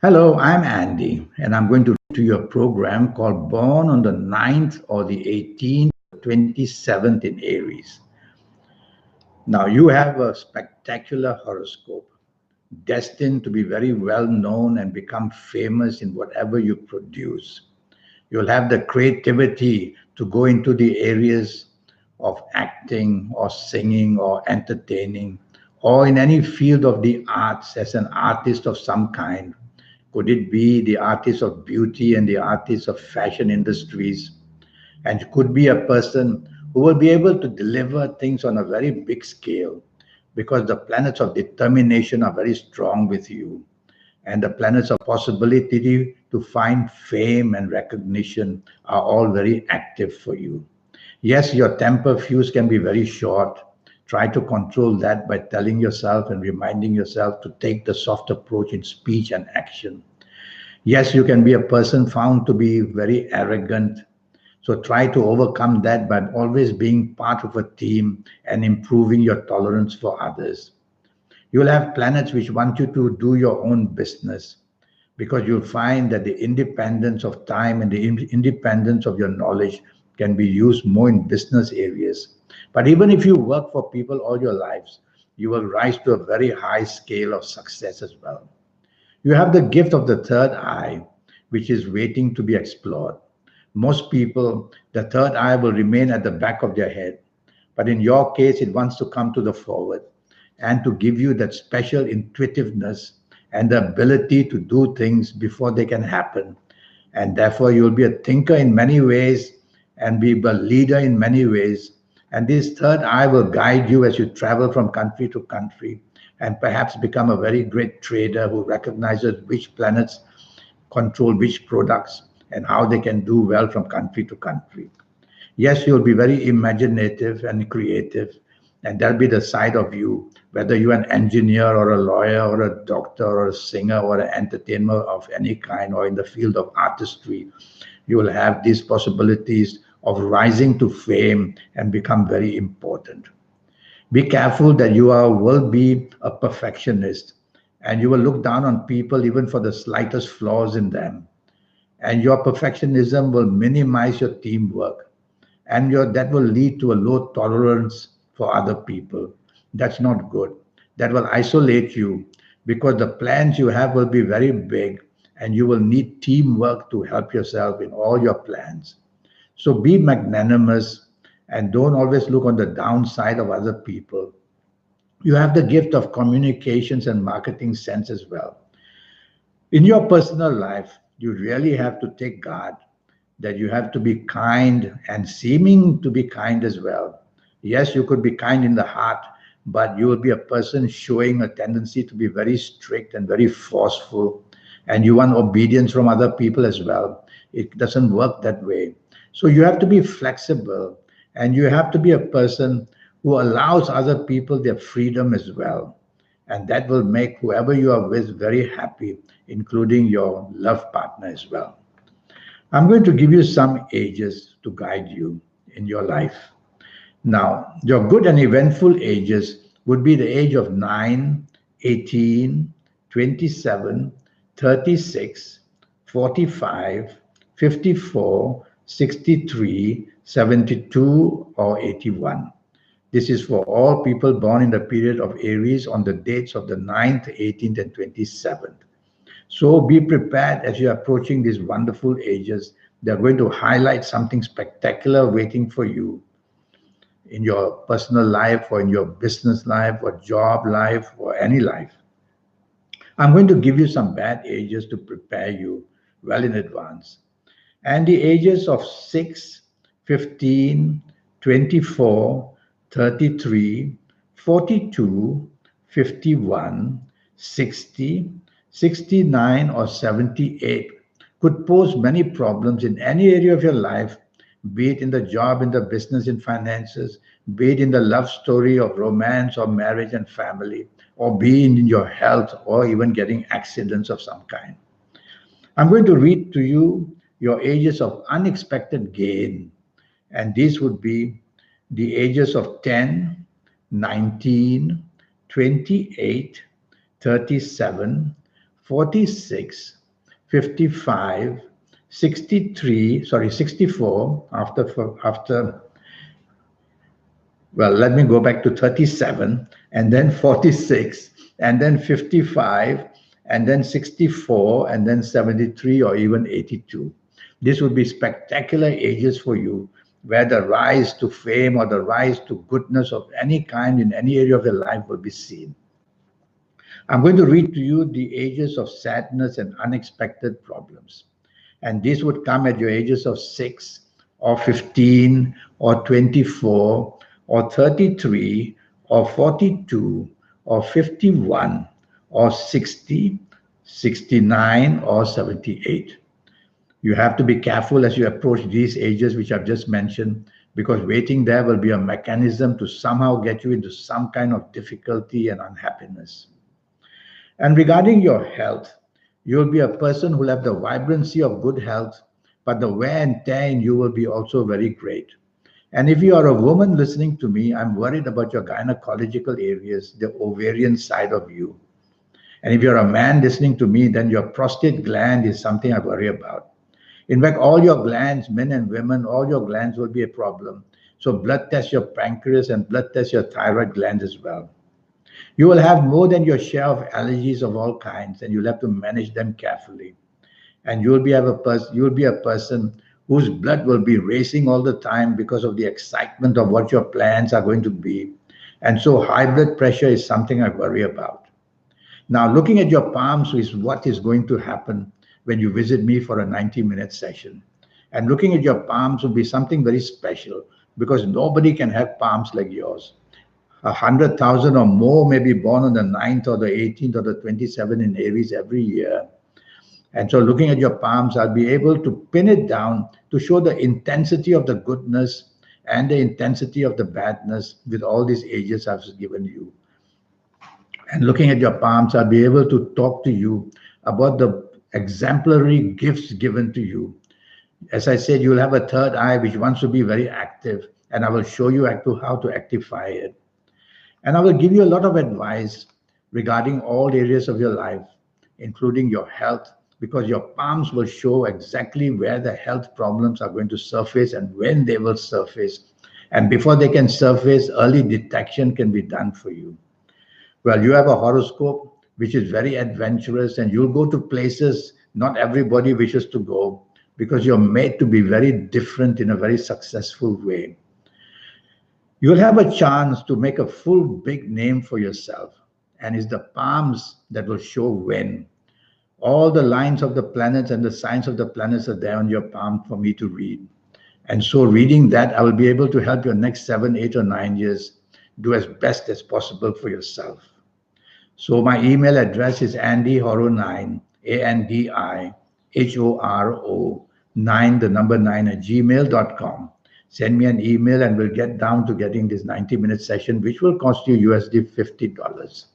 Hello, I'm Andy, and I'm going to your program called Born on the 9th or the 18th, 27th in Aries. Now, you have a spectacular horoscope, destined to be very well known and become famous in whatever you produce. You'll have the creativity to go into the areas of acting or singing or entertaining or in any field of the arts as an artist of some kind. Could it be the artist of beauty and the artist of fashion industries? And could be a person who will be able to deliver things on a very big scale because the planets of determination are very strong with you, and the planets of possibility to find fame and recognition are all very active for you. Yes, your temper fuse can be very short. Try to control that by telling yourself and reminding yourself to take the soft approach in speech and action. Yes, you can be a person found to be very arrogant. So try to overcome that by always being part of a team and improving your tolerance for others. You'll have planets which want you to do your own business because you'll find that the independence of time and the independence of your knowledge can be used more in business areas. But even if you work for people all your lives, you will rise to a very high scale of success as well. You have the gift of the third eye, which is waiting to be explored. Most people, the third eye will remain at the back of their head. But in your case, it wants to come to the forward and to give you that special intuitiveness and the ability to do things before they can happen. And therefore, you'll be a thinker in many ways and be a leader in many ways. And this third eye will guide you as you travel from country to country and perhaps become a very great trader who recognizes which planets control which products and how they can do well from country to country. Yes, you'll be very imaginative and creative, and that'll be the side of you, whether you're an engineer or a lawyer or a doctor or a singer or an entertainer of any kind or in the field of artistry. You will have these possibilities of rising to fame and become very important. Be careful that will be a perfectionist and you will look down on people even for the slightest flaws in them. And your perfectionism will minimize your teamwork and that will lead to a low tolerance for other people. That's not good. That will isolate you because the plans you have will be very big and you will need teamwork to help yourself in all your plans. So be magnanimous and don't always look on the downside of other people. You have the gift of communications and marketing sense as well. In your personal life, you really have to take guard that you have to be kind and seeming to be kind as well. Yes, you could be kind in the heart, but you will be a person showing a tendency to be very strict and very forceful, and you want obedience from other people as well. It doesn't work that way. So you have to be flexible and you have to be a person who allows other people their freedom as well. And that will make whoever you are with very happy, including your love partner as well. I'm going to give you some ages to guide you in your life. Now, your good and eventful ages would be the age of 9, 18, 27, 36, 45, 54, 63, 72, or 81. This is for all people born in the period of Aries on the dates of the 9th, 18th, and 27th. So be prepared as you're approaching these wonderful ages. They're going to highlight something spectacular waiting for you in your personal life or in your business life or job life or any life. I'm going to give you some bad ages to prepare you well in advance. And the ages of 6, 15, 24, 33, 42, 51, 60, 69, or 78 could pose many problems in any area of your life, be it in the job, in the business, in finances, be it in the love story of romance or marriage and family, or be in your health or even getting accidents of some kind. I'm going to read to you your ages of unexpected gain, and these would be the ages of 10, 19, 28, 37, 46, 55, 63, sorry, 64 after, well, let me go back to 37, and then 46, and then 55, and then 64, and then 73 or even 82. This would be spectacular ages for you, where the rise to fame or the rise to goodness of any kind in any area of your life will be seen. I'm going to read to you the ages of sadness and unexpected problems. And this would come at your ages of 6 or 15 or 24 or 33 or 42 or 51 or 60, 69 or 78. You have to be careful as you approach these ages which I've just mentioned, because waiting there will be a mechanism to somehow get you into some kind of difficulty and unhappiness. And regarding your health, you'll be a person who'll have the vibrancy of good health, but the wear and tear in you will be also very great. And if you are a woman listening to me, I'm worried about your gynecological areas, the ovarian side of you. And if you're a man listening to me, then your prostate gland is something I worry about. In fact, all your glands, men and women, all your glands will be a problem. So blood test your pancreas and blood test your thyroid gland as well. You will have more than your share of allergies of all kinds, and you'll have to manage them carefully. And you'll be a person whose blood will be racing all the time because of the excitement of what your plans are going to be. And so high blood pressure is something I worry about. Now, looking at your palms is what is going to happen when you visit me for a 90-minute session. And looking at your palms will be something very special, because nobody can have palms like yours. 100,000 or more may be born on the 9th or the 18th or the 27th in Aries every year. And so looking at your palms, I'll be able to pin it down to show the intensity of the goodness and the intensity of the badness with all these ages I've given you. And looking at your palms, I'll be able to talk to you about the exemplary gifts given to you. As I said, you'll have a third eye which wants to be very active, and I will show you how to actify it. And I will give you a lot of advice regarding all areas of your life, including your health, because your palms will show exactly where the health problems are going to surface and when they will surface. And before they can surface, early detection can be done for you. Well, you have a horoscope which is very adventurous, and you'll go to places not everybody wishes to go, because you're made to be very different in a very successful way. You'll have a chance to make a full big name for yourself, and it's the palms that will show when. All the lines of the planets and the signs of the planets are there on your palm for me to read. And so reading that, I will be able to help your next 7, 8, or 9 years do as best as possible for yourself. So my email address is andyhoro9, ANDIHORO 9, the number 9 at gmail.com. Send me an email and we'll get down to getting this 90-minute session, which will cost you USD $50.